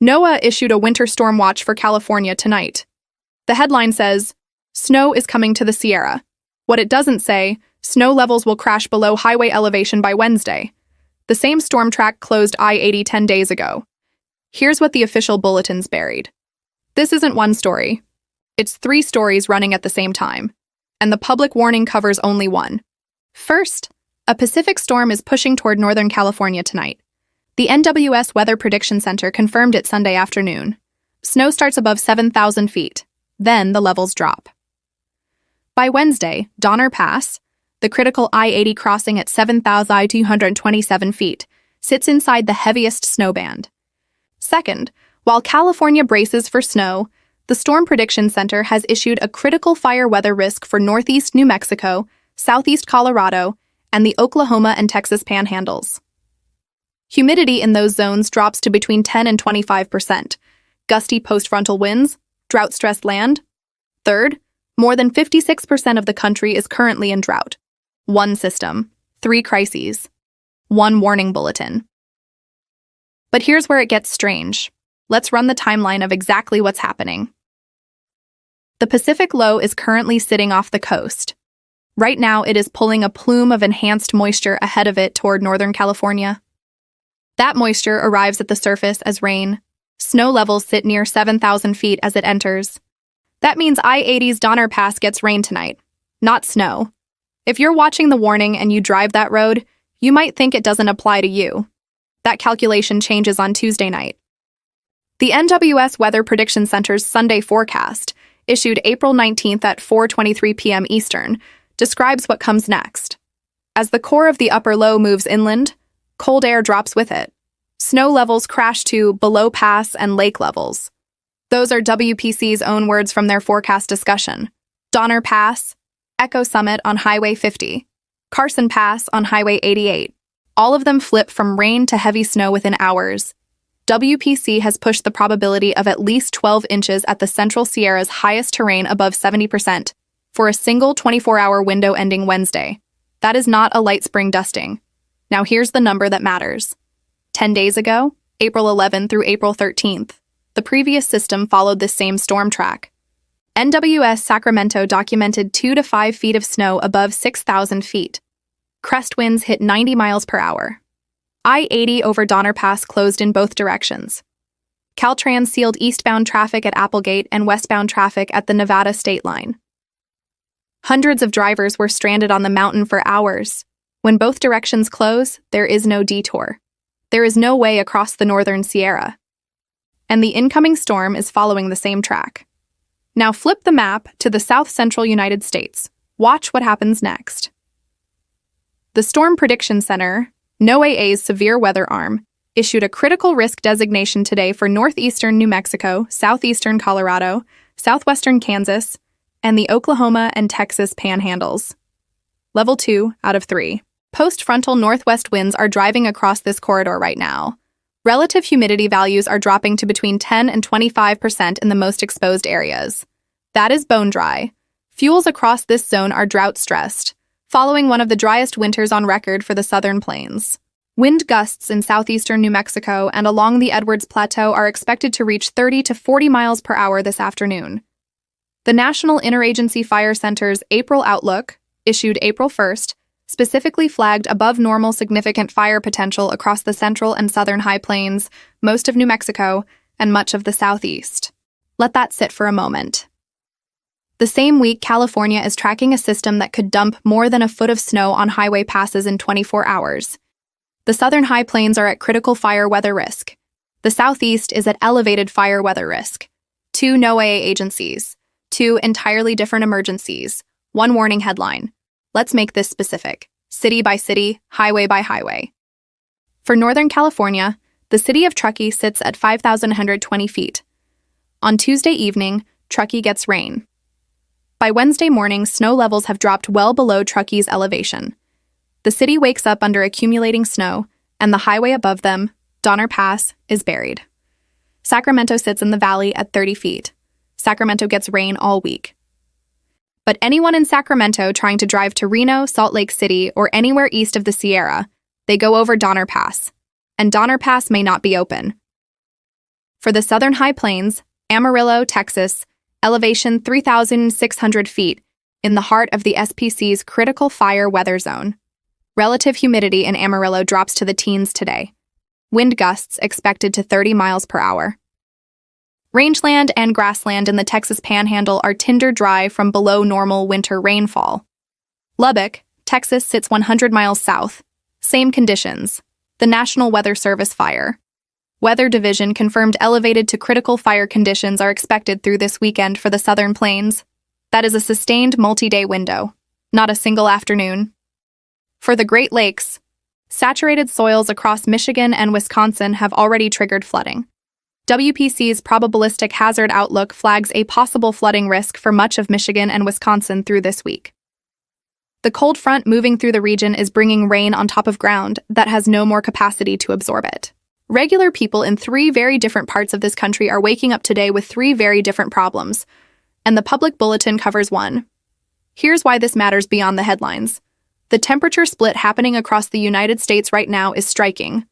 NOAA issued a winter storm watch for California tonight. The headline says, "Snow is coming to the Sierra." What it doesn't say, snow levels will crash below highway elevation by Wednesday. The same storm track closed I-80 10 days ago. Here's what the official bulletins buried. This isn't one story. It's 3 stories running at the same time, and the public warning covers only one. First, a Pacific storm is pushing toward Northern California tonight. The NWS Weather Prediction Center confirmed it Sunday afternoon. Snow starts above 7,000 feet. Then the levels drop. By Wednesday, Donner Pass, the critical I-80 crossing at 7,227 feet, sits inside the heaviest snow band. Second, while California braces for snow, the Storm Prediction Center has issued a critical fire weather risk for northeast New Mexico, southeast Colorado, and the Oklahoma and Texas panhandles. Humidity in those zones drops to between 10 and 25%. Gusty postfrontal winds, drought-stressed land. Third, more than 56% of the country is currently in drought. 1 system, 3 crises, 1 warning bulletin. But here's where it gets strange. Let's run the timeline of exactly what's happening. The Pacific low is currently sitting off the coast. Right now, it is pulling a plume of enhanced moisture ahead of it toward Northern California. That moisture arrives at the surface as rain. Snow levels sit near 7,000 feet as it enters. That means I-80's Donner Pass gets rain tonight, not snow. If you're watching the warning and you drive that road, you might think it doesn't apply to you. That calculation changes on Tuesday night. The NWS Weather Prediction Center's Sunday forecast, issued April 19th at 4:23 p.m. Eastern, describes what comes next. As the core of the upper low moves inland, cold air drops with it. Snow levels crash to below pass and lake levels. Those are WPC's own words from their forecast discussion. Donner Pass, Echo Summit on Highway 50, Carson Pass on Highway 88. All of them flip from rain to heavy snow within hours. WPC has pushed the probability of at least 12 inches at the Central Sierra's highest terrain above 70% for a single 24-hour window ending Wednesday. That is not a light spring dusting. Now here's the number that matters. 10 days ago, April 11 through April 13th, the previous system followed this same storm track. NWS Sacramento documented 2 to 5 feet of snow above 6,000 feet. Crest winds hit 90 miles per hour. I-80 over Donner Pass closed in both directions. Caltrans sealed eastbound traffic at Applegate and westbound traffic at the Nevada state line. Hundreds of drivers were stranded on the mountain for hours. When both directions close, there is no detour. There is no way across the northern Sierra. And the incoming storm is following the same track. Now flip the map to the south-central United States. Watch what happens next. The Storm Prediction Center, NOAA's severe weather arm, issued a critical risk designation today for northeastern New Mexico, southeastern Colorado, southwestern Kansas, and the Oklahoma and Texas panhandles. Level 2 out of 3. Post-frontal northwest winds are driving across this corridor right now. Relative humidity values are dropping to between 10 and 25% in the most exposed areas. That is bone dry. Fuels across this zone are drought-stressed, following one of the driest winters on record for the southern plains. Wind gusts in southeastern New Mexico and along the Edwards Plateau are expected to reach 30 to 40 miles per hour this afternoon. The National Interagency Fire Center's April Outlook, issued April 1st, specifically flagged above normal significant fire potential across the central and southern high plains, most of New Mexico, and much of the southeast. Let that sit for a moment. The same week, California is tracking a system that could dump more than a foot of snow on highway passes in 24 hours. The southern high plains are at critical fire weather risk. The southeast is at elevated fire weather risk. 2 NOAA agencies. 2 entirely different emergencies. 1 warning headline. Let's make this specific. City by city, highway by highway. For Northern California, the city of Truckee sits at 5,120 feet. On Tuesday evening, Truckee gets rain. By Wednesday morning, snow levels have dropped well below Truckee's elevation. The city wakes up under accumulating snow, and the highway above them, Donner Pass, is buried. Sacramento sits in the valley at 30 feet. Sacramento gets rain all week. But anyone in Sacramento trying to drive to Reno, Salt Lake City, or anywhere east of the Sierra, they go over Donner Pass, and Donner Pass may not be open. For the southern high plains, Amarillo, Texas, elevation 3,600 feet, in the heart of the SPC's critical fire weather zone. Relative humidity in Amarillo drops to the teens today. Wind gusts expected to 30 miles per hour. Rangeland and grassland in the Texas Panhandle are tinder dry from below normal winter rainfall. Lubbock, Texas sits 100 miles south. Same conditions. The National Weather Service fire. Weather Division confirmed elevated to critical fire conditions are expected through this weekend for the southern plains. That is a sustained multi-day window, not a single afternoon. For the Great Lakes, saturated soils across Michigan and Wisconsin have already triggered flooding. WPC's probabilistic hazard outlook flags a possible flooding risk for much of Michigan and Wisconsin through this week. The cold front moving through the region is bringing rain on top of ground that has no more capacity to absorb it. Regular people in 3 very different parts of this country are waking up today with 3 very different problems, and the public bulletin covers one. Here's why this matters beyond the headlines. The temperature split happening across the United States right now is striking.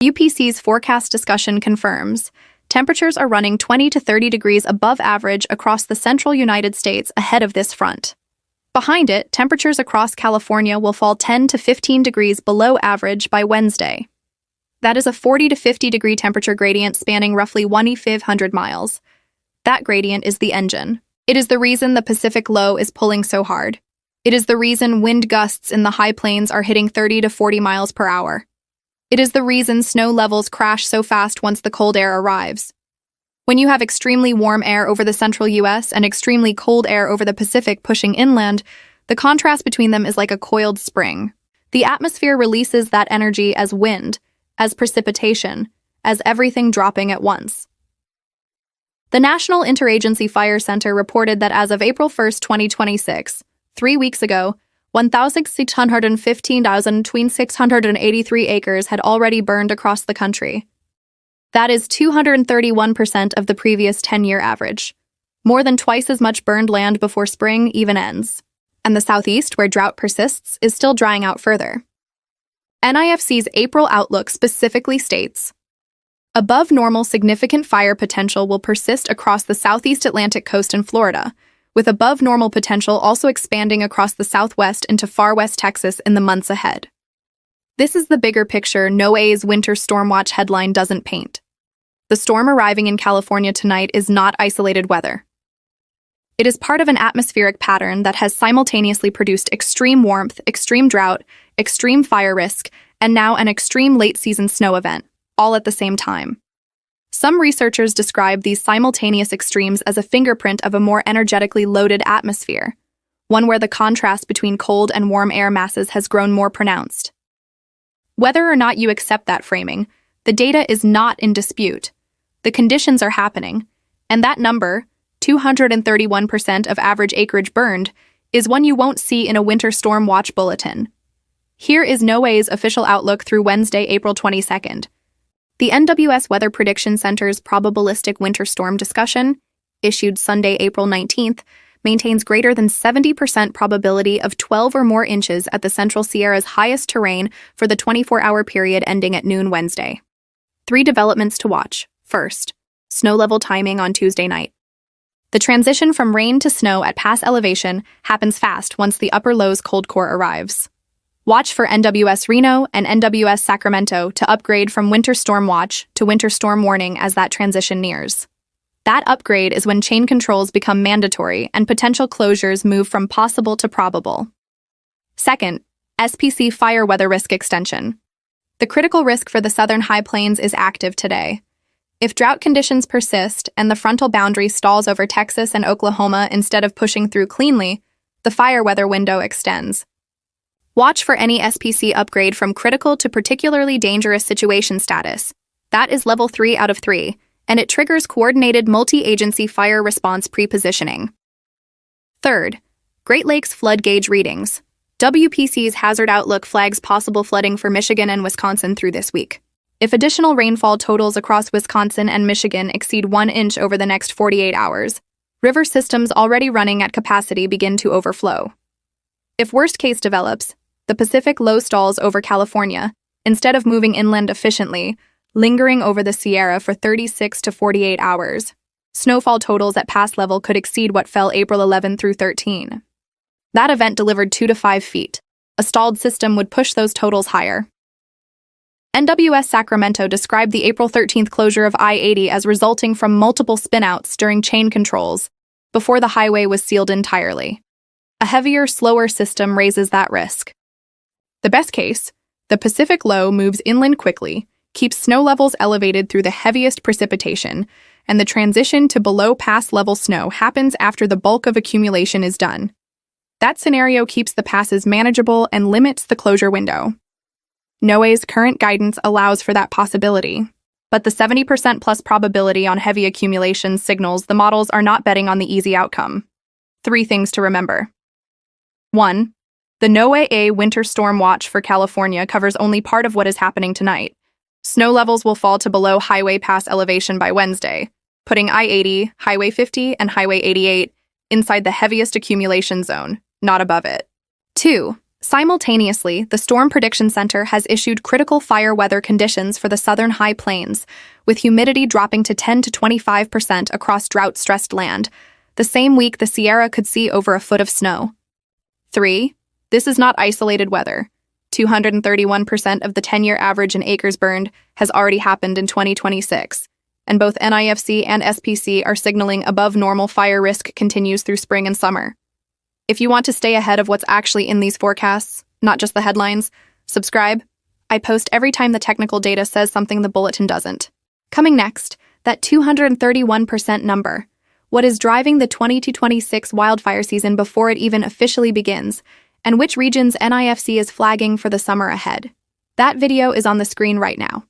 UPC's forecast discussion confirms temperatures are running 20 to 30 degrees above average across the central United States ahead of this front. Behind it, temperatures across California will fall 10 to 15 degrees below average by Wednesday. That is a 40 to 50 degree temperature gradient spanning roughly 1,500 miles. That gradient is the engine. It is the reason the Pacific low is pulling so hard. It is the reason wind gusts in the high plains are hitting 30 to 40 miles per hour. It is the reason snow levels crash so fast once the cold air arrives. When you have extremely warm air over the central U.S. and extremely cold air over the Pacific pushing inland, the contrast between them is like a coiled spring. The atmosphere releases that energy as wind, as precipitation, as everything dropping at once. The National Interagency Fire Center reported that as of April 1, 2026, 3 weeks ago, 1,615,683 acres had already burned across the country. That is 231% of the previous 10-year average. More than twice as much burned land before spring even ends. And the southeast, where drought persists, is still drying out further. NIFC's April outlook specifically states, above normal significant fire potential will persist across the southeast Atlantic coast and Florida, with above normal potential also expanding across the southwest into far west Texas in the months ahead. This is the bigger picture NOAA's Winter Storm Watch headline doesn't paint. The storm arriving in California tonight is not isolated weather. It is part of an atmospheric pattern that has simultaneously produced extreme warmth, extreme drought, extreme fire risk, and now an extreme late-season snow event, all at the same time. Some researchers describe these simultaneous extremes as a fingerprint of a more energetically loaded atmosphere, one where the contrast between cold and warm air masses has grown more pronounced. Whether or not you accept that framing, the data is not in dispute. The conditions are happening, and that number, 231% of average acreage burned, is one you won't see in a winter storm watch bulletin. Here is NOAA's official outlook through Wednesday, April 22nd. The NWS Weather Prediction Center's probabilistic winter storm discussion, issued Sunday, April 19th, maintains greater than 70% probability of 12 or more inches at the Central Sierra's highest terrain for the 24-hour period ending at noon Wednesday. 3 developments to watch. First, snow level timing on Tuesday night. The transition from rain to snow at pass elevation happens fast once the upper low's cold core arrives. Watch for NWS Reno and NWS Sacramento to upgrade from winter storm watch to winter storm warning as that transition nears. That upgrade is when chain controls become mandatory and potential closures move from possible to probable. Second, SPC fire weather risk extension. The critical risk for the southern high plains is active today. If drought conditions persist and the frontal boundary stalls over Texas and Oklahoma instead of pushing through cleanly, the fire weather window extends. Watch for any SPC upgrade from critical to particularly dangerous situation status. That is level 3 out of 3, and it triggers coordinated multi-agency fire response pre-positioning. Third, Great Lakes flood gauge readings. WPC's hazard outlook flags possible flooding for Michigan and Wisconsin through this week. If additional rainfall totals across Wisconsin and Michigan exceed 1 inch over the next 48 hours, river systems already running at capacity begin to overflow. If worst case develops, the Pacific low stalls over California, instead of moving inland efficiently, lingering over the Sierra for 36 to 48 hours. Snowfall totals at pass level could exceed what fell April 11 through 13. That event delivered 2 to 5 feet. A stalled system would push those totals higher. NWS Sacramento described the April 13th closure of I-80 as resulting from multiple spinouts during chain controls before the highway was sealed entirely. A heavier, slower system raises that risk. The best case, the Pacific low moves inland quickly, keeps snow levels elevated through the heaviest precipitation, and the transition to below pass level snow happens after the bulk of accumulation is done. That scenario keeps the passes manageable and limits the closure window. NOAA's current guidance allows for that possibility, but the 70% plus probability on heavy accumulation signals the models are not betting on the easy outcome. 3 things to remember. 1. The NOAA Winter Storm Watch for California covers only part of what is happening tonight. Snow levels will fall to below highway pass elevation by Wednesday, putting I-80, Highway 50, and Highway 88 inside the heaviest accumulation zone, not above it. 2. Simultaneously, the Storm Prediction Center has issued critical fire weather conditions for the southern high plains, with humidity dropping to 10 to 25% across drought-stressed land. The same week, the Sierra could see over a foot of snow. 3. This is not isolated weather. 231% of the 10-year average in acres burned has already happened in 2026, and both NIFC and SPC are signaling above normal fire risk continues through spring and summer. If you want to stay ahead of what's actually in these forecasts, not just the headlines, subscribe. I post every time the technical data says something the bulletin doesn't. Coming next, that 231% number. What is driving the 2026 wildfire season before it even officially begins, and which regions NIFC is flagging for the summer ahead. That video is on the screen right now.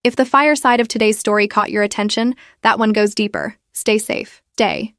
If the fire side of today's story caught your attention, that one goes deeper. Stay safe. Day.